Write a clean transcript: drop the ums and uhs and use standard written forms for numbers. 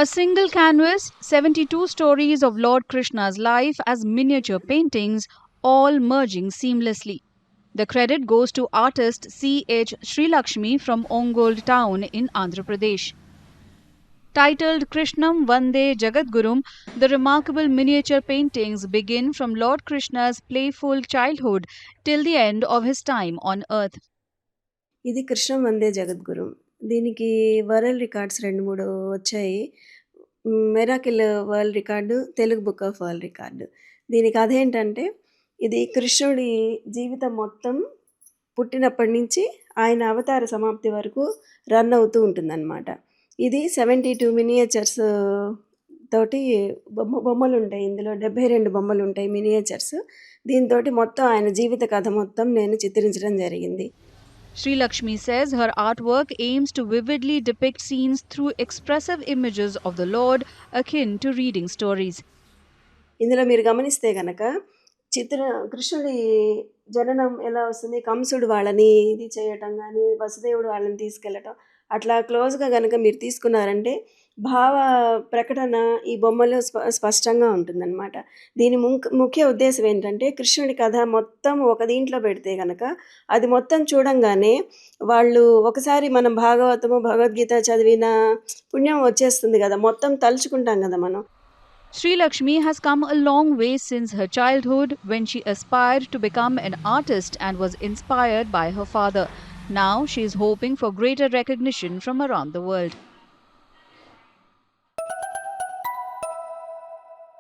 A single canvas, 72 stories of Lord Krishna's life as miniature paintings, all merging seamlessly. The credit goes to artist C.H. Srilakshmi from Ongold town in Andhra Pradesh. Titled Krishnam Vande Jagadgurum, the remarkable miniature paintings begin from Lord Krishna's playful childhood till the end of his time on earth. ఇది కృష్ణం వందే జగద్గురు. దీనికి world records 2, 3 వచ్చాయి. Miracle world record, Telugu book of world record. దీని కథ ఏంటంటే, ఇది కృష్ణుడి జీవితం మొత్తం పుట్టినప్పటి నుంచి ఆయన అవతార సమాప్తి వరకు రన్ అవుతూ ఉంటుందన్నమాట. ఇది 72 మినియేచర్స్ తోటి బొమ్మలుంటాయి. ఇందులో 72 బొమ్మలుంటాయి మినియేచర్స్. దీనితోటి మొత్తం ఆయన జీవిత కథ మొత్తం నేను చిత్రించడం జరిగింది. Sri Lakshmi says her artwork aims to vividly depict scenes through expressive images of the Lord akin to reading stories. ఇందులో మీరు గమనిస్తే గనక కృష్ణుడి జననం ఎలా వస్తుంది, కంసుడు వాళ్ళని ఇది చేయటం కానీ, వసుదేవుడు వాళ్ళని తీసుకెళ్ళటం, అట్లా క్లోజ్గా కనుక మీరు తీసుకున్నారంటే భావ ప్రకటన ఈ బొమ్మలో స్పష్టంగా ఉంటుందన్నమాట. దీని ముఖ్య ఉద్దేశం ఏంటంటే, కృష్ణుడి కథ మొత్తం ఒక దీంట్లో పెడితే కనుక అది మొత్తం చూడంగానే వాళ్ళు ఒకసారి మనం భాగవతము భగవద్గీత చదివిన పుణ్యం వచ్చేస్తుంది కదా, మొత్తం తలుచుకుంటాం కదా మనం. Sri Lakshmi has come a long way since her childhood when she aspired to become an artist and was inspired by her father. Now she is hoping for greater recognition from around the world.